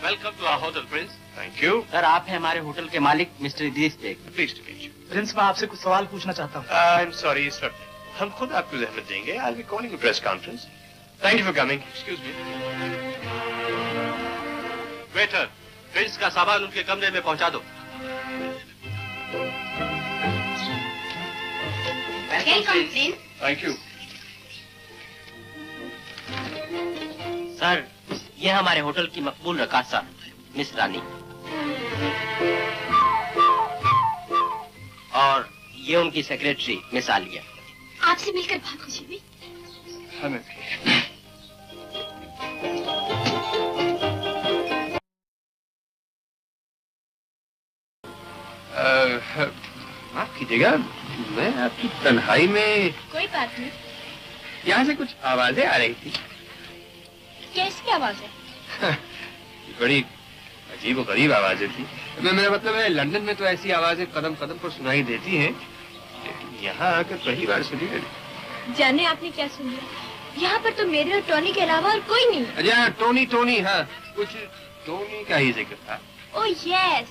Welcome to our hotel Prince. Thank you. Sir आप हैं हमारे होटल के मालिक mister Idris Baig. Please to meet you. Prince मैं आपसे कुछ सवाल पूछना चाहता हूँ। आई एम सॉरी सर, हम खुद आपको जहमत देंगे। I will be calling a press conference. Thank you for coming. Excuse me. Waiter, Prince का सामान उनके कमरे में पहुंचा दो। Thank you. सर ये हमारे होटल की मकबूल रकासा मिस रानी, और ये उनकी सेक्रेटरी मिस आलिया। आपसे मिलकर बहुत खुशी हुई। हमें भी। माफ कीजिएगा, मैं आपकी तन्हाई में। कोई बात नहीं। यहाँ से कुछ आवाजें आ रही थी। कैसी आवाज है? बड़ी अजीब और गरीब आवाजें थी। मेरा मतलब है लंदन में तो ऐसी आवाजें कदम कदम पर सुनाई देती हैं, लेकिन यहाँ आकर पहली बार सुनी मैंने। जाने आपने क्या सुन लिया? यहाँ पर तो मेरे और टोनी के अलावा और कोई नहीं। अच्छा टोनी, हाँ कुछ टोनी का ही जिक्र था। ओह यस,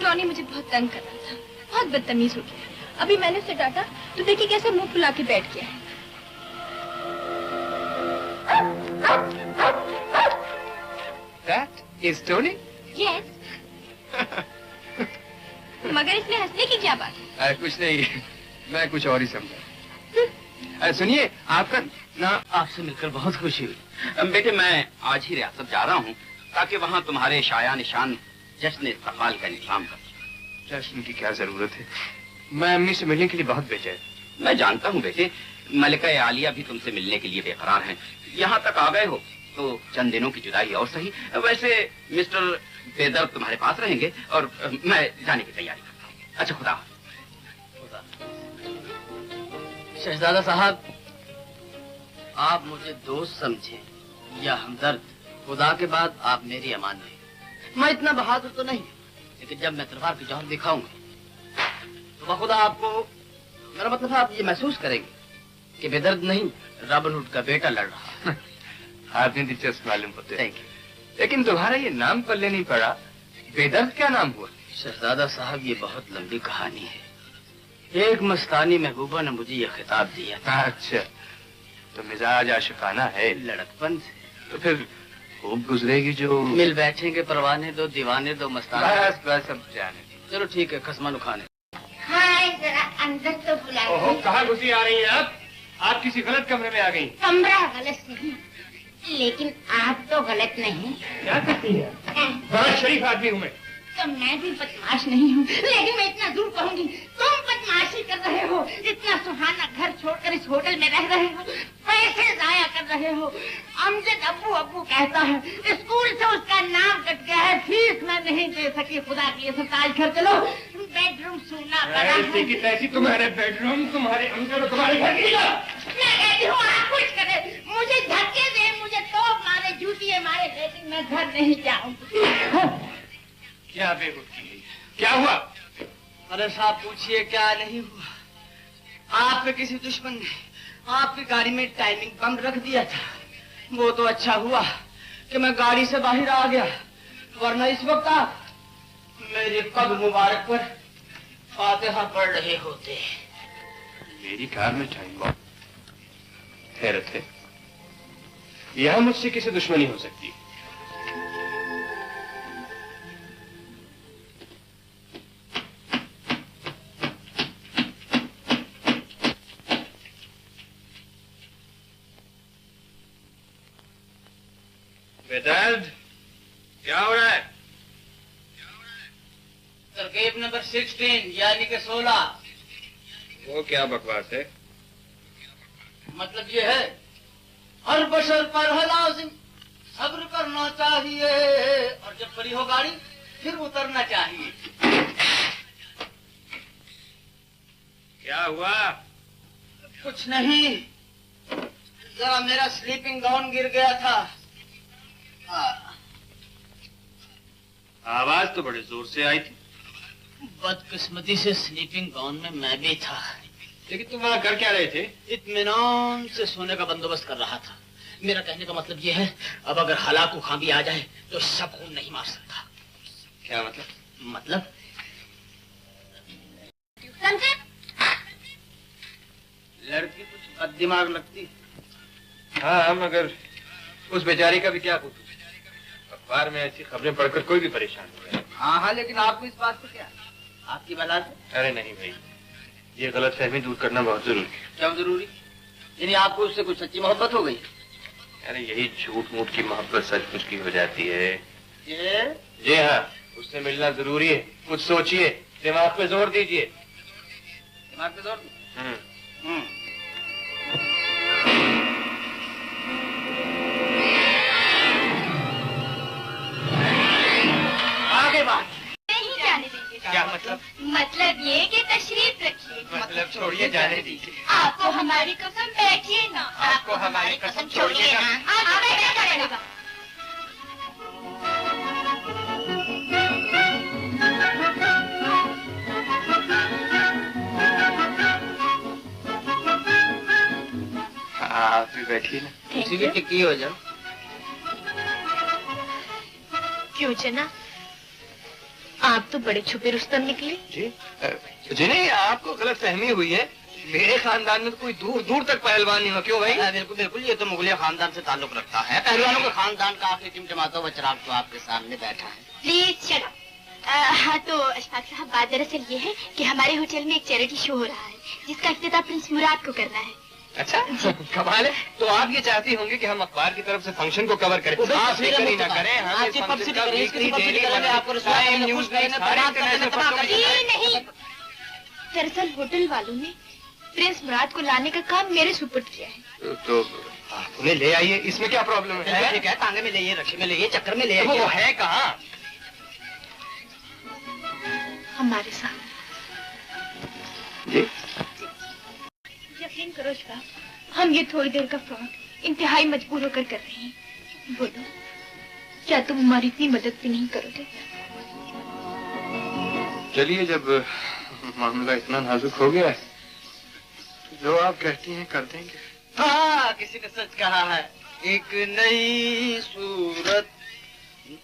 टोनी मुझे बहुत तंग कर रहा था, बहुत बदतमीज हो गया। अभी मैंने उसे डांटा तो देखिए कैसे मुंह फुला के बैठ गया है। That is Tony? Yes. मगर इसमें हंसने की क्या बात है? कुछ नहीं, मैं कुछ और ही समझा। सुनिए, आपका ना आपसे मिलकर बहुत खुशी हुई। बेटे मैं आज ही रियासत जा रहा हूँ ताकि वहाँ तुम्हारे शाया निशान जश्न इस्तक़बाल का इंतजाम कर। जश्न की क्या जरूरत है? मैं अम्मी से मिलने के लिए बहुत बेचैन। मैं जानता हूँ बेटे, मलिका आलिया भी तुमसे मिलने के लिए बेकरार हैं। यहाँ तक आ गए हो तो चंद दिनों की जुदाई और सही। वैसे मिस्टर बेदर तुम्हारे पास रहेंगे और मैं जाने की तैयारी करता हूँ। अच्छा खुदा। शहजादा साहब, आप मुझे दोस्त समझे या हमदर्द, खुदा के बाद आप मेरी अमान नहीं। मैं इतना बहादुर तो नहीं, लेकिन जब मैं तलवार की जौहर दिखाऊंगा तो खुदा आपको, मेरा मतलब है आप ये महसूस करेंगे कि बेदर्द नहीं रॉबिन हुड का बेटा लड़ रहा। आपने दिलचस्प मालूम होते हैं, लेकिन तुम्हारा ये नाम पल्ले नहीं पड़ा। बेदर्द क्या नाम हुआ? शहजादा साहब ये बहुत लंबी कहानी है। एक मस्तानी महबूबा ने मुझे ये खिताब दिया था। अच्छा, तो मिजाज आशिकाना है लड़कपन से। तो फिर खूब गुजरेगी जो। मिल बैठेंगे परवाने दो, दीवाने दो, मस्ताना। बस अब जाने। चलो ठीक है, खसमान खाने। हाँ जरा अंदर तो बुला। ओहो, कहाँ घुसी आ रही हैं आप? आप किसी गलत कमरे में आ गई। कमरा गलत नहीं, लेकिन आप तो गलत नहीं। क्या करती है? बड़ा शरीफ आदमी हूँ मैं। तो मैं भी बदमाश नहीं हूँ, लेकिन मैं इतना जरूर कहूँगी, तुम बदमाशी कर रहे हो। इतना सुहाना घर छोड़कर इस होटल में रह रहे हो, पैसे जाया कर रहे हो। अमजद अब्बू अब्बू कहता है, स्कूल से उसका नाम कट गया है, फीस मैं नहीं दे सकी। खुदा की ये सब आज घर चलो, बेडरूम सूना पड़ा है। की तैसी तुम्हारे बेडरूम, तुम्हारे अमजद, तुम्हारे घर की। मैं कहती हूँ आप कुछ करे, मुझे धक्के दे, मुझे तोप मारे, जूतिए मारे, लेकिन मैं घर नहीं जाऊंगी। क्या बेवकूफी है? क्या हुआ? अरे साहब पूछिए क्या नहीं हुआ। आपके किसी दुश्मन ने आपकी गाड़ी में टाइमिंग बम रख दिया था। वो तो अच्छा हुआ कि मैं गाड़ी से बाहर आ गया, वरना इस वक्त आप मेरी कब्र मुबारक पर फातिहा पढ़ रहे होते। मेरी कार में टाइम बम? हैरत है, यहाँ मुझसे किसी दुश्मनी हो सकती है। बेदर्द, क्या हो रहा है? तरकीब नंबर 16 यानी कि 16। वो क्या बकवास है? मतलब ये है, हर बशर पर है लाजिम सब्र करना चाहिए, और जब खड़ी हो गाड़ी फिर उतरना चाहिए। क्या हुआ? कुछ नहीं, जरा मेरा स्लीपिंग गाउन गिर गया था। आवाज तो बड़े जोर से आई थी। बदकिस्मती से स्लीपिंग गाउन में मैं भी था। लेकिन तुम वहां कर क्या रहे थे? इत्मीनान से सोने का बंदोबस्त कर रहा था, मेरा कहने का मतलब ये है, अब अगर हलाकू खां भी आ जाए तो सब खून नहीं मार सकता। क्या मतलब? मतलब समझे? लड़की कुछ दिमाग लगती। हाँ, मगर उस बेचारी का भी क्या पूछूं? अखबार में ऐसी खबरें पढ़कर कोई भी परेशान हो गया। हाँ, लेकिन आपको इस बात से क्या, आपकी बला से? अरे नहीं भाई, ये गलतफहमी दूर करना बहुत जरूरी है। क्यों जरूरी? यानी आपको उससे कुछ सच्ची मोहब्बत हो गई? अरे यही झूठ मूठ की मोहब्बत सचमुच की हो जाती है। ये जी हाँ, उससे मिलना जरूरी है। कुछ सोचिए, दिमाग पे जोर दीजिए। दिमाग पे जोर? आगे बात नहीं जाने देंगे। क्या मतलब? मतलब ये कि तशरीफ रखिए। मतलब छोड़िए, जाने दीजिए। आपको हमारी कसम, बैठिए ना। आपको हमारी कसम, छोड़िए ना। आपको बैठना पड़ेगा। आप भी बैठिए ना। किसी की टिक्की हो जाओ। क्यों जना? आप तो बड़े छुपे रुस्तम निकले। जी नहीं, आपको गलतफहमी हुई है। मेरे खानदान में तो कोई दूर दूर तक पहलवान नहीं हो। क्यों भाई? बिल्कुल बिल्कुल, ये तो मुगलिया खानदान से ताल्लुक रखता है। पहलवानों के खानदान का आखिरी टिमटमाता हुआ चिराग तो आपके सामने बैठा है। Please shut up. हाँ तो अशफाक साहब, बात दरअसल ये है कि हमारे होटल में एक चैरिटी शो हो रहा है जिसका इफ्तिताह प्रिंस मुराद को करना है। अच्छा, कमाल है। तो आप ये चाहती होंगी कि हम अखबार की तरफ से फंक्शन को कवर करें? आप फिक्र ही ना करें, हम इस फंक्शन का वीकली, डेली, टाइम, न्यूज़ में सारे इंटरनेशनल पत्रों में नहीं, दरअसल होटल वालों ने प्रिंस मुराद को लाने का काम मेरे सुपुर्द किया है। तो आप उन्हें ले आइए, इसमें क्या प्रॉब्लम है? ठीक है, टांगे में ले आइए, रक्षे में ले आइए, चक्कर में ले आइए। वो है कहाँ? हमारे साथ। जी यकीन करो अशफाक, हम ये थोड़ी देर का फ्रॉड इंतहाई मजबूर होकर कर रहे हैं। बोलो, क्या तुम हमारी इतनी मदद भी नहीं करोगे? चलिए, जब मामला इतना नाजुक हो गया है, जो आप कहती हैं कर देंगे। हाँ, किसी ने सच कहा है, एक नई सूरत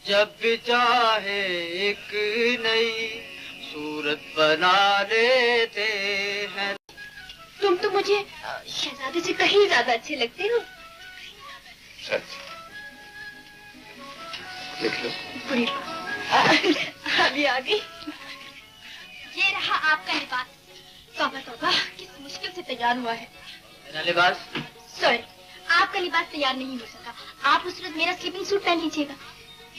जब भी चाहे एक नई सूरत बना लेते हैं। तुम तो मुझे शहजादे से कहीं ज्यादा अच्छे लगते हो। सच? देख लो। बुरी बात। अभी आ गई। ये रहा आपका लिबास। तौबा तौबा, किस मुश्किल से तैयार हुआ है। मेरा लिबास? सॉरी, आपका लिबास तैयार नहीं हो सका। आप उस रोज मेरा स्लीपिंग सूट पहन लीजिएगा।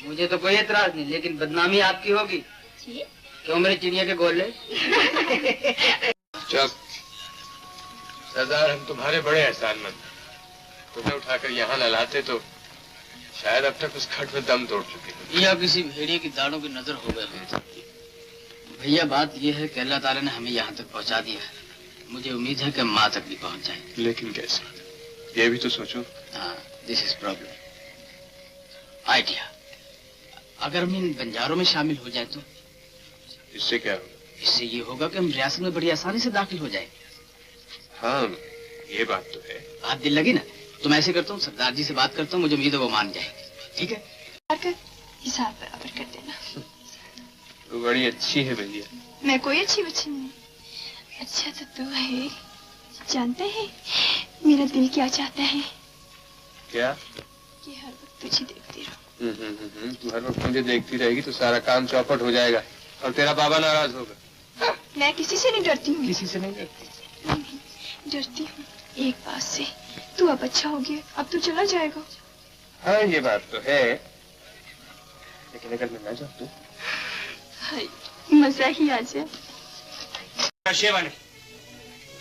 मुझे तो कोई एतराज नहीं, लेकिन बदनामी आपकी होगी। जी? क्यों मेरे चिड़िया के गोले? चुप। सरदार, हम तुम्हारे बड़े एहसानमंद। तुम्हें उठाकर यहाँ न लाते तो शायद अब तक उस खट में दम तोड़ चुके। या किसी भेड़िए की दाढ़ों की नजर हो गए। भैया, बात यह है कि अल्लाह ताला ने हमें यहाँ तक पहुँचा दिया है। मुझे उम्मीद है कि माँ तक भी पहुँच जाए। लेकिन कैसे? ये भी तो सोचो। हाँ, दिस इज प्रॉब्लम। आइडिया, अगर हम इन बंजारों में शामिल हो जाए तो? इससे क्या होगा? इससे ये होगा कि हम रियासत में बड़ी आसानी से दाखिल हो जाए। हाँ, ये बात तो है। बात दिल लगी ना? तो मैं ऐसे करता हूँ, सरदार जी से बात करता हूँ, मुझे उम्मीद है वो मान जाएंगे। ठीक है? हिसाब बराबर कर देना। तो बड़ी अच्छी है भैया। मैं कोई अच्छी बच्ची नहीं। अच्छा तो तू है। जानता है मेरा दिल क्या चाहता है? क्या? कि हर वक्त तुझे देखती रहूं। तू हर वक्त मुझे देखती रहेगी तो सारा काम चौपट हो जाएगा और तेरा बाबा नाराज होगा। मैं किसी से नहीं डरती हूँ। किसी से नहीं डरती? नहीं, डरती हूँ एक बात से। तू अब अच्छा हो गया, अब तू चला जाएगा। हाँ, ये बात तो है, लेकिन अगर मैं ना जाऊँ तो? हाय, मजा ही आ जाए। शेवानी,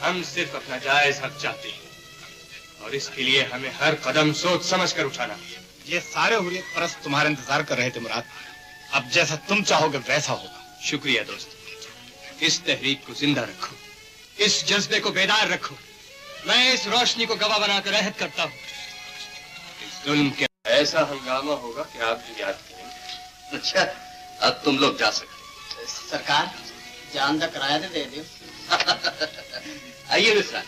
हम सिर्फ अपना जायज हक चाहते हैं और इसके लिए हमें हर कदम सोच समझ कर उठाना है। ये सारे हुर्रियत परस्त तुम्हारा इंतजार कर रहे थे मुराद। अब जैसा तुम चाहोगे वैसा होगा। शुक्रिया दोस्त। इस तहरीक को जिंदा रखो, इस जज्बे को बेदार रखो। मैं इस रोशनी को गवाह बनाकर अहद करता हूँ, इस जुल्म के ऐसा हंगामा होगा कि आप भी याद करेंगे। अच्छा, अब तुम लोग जा सकते। सरकार, जान का किराया दे दो। आइए विश्राम।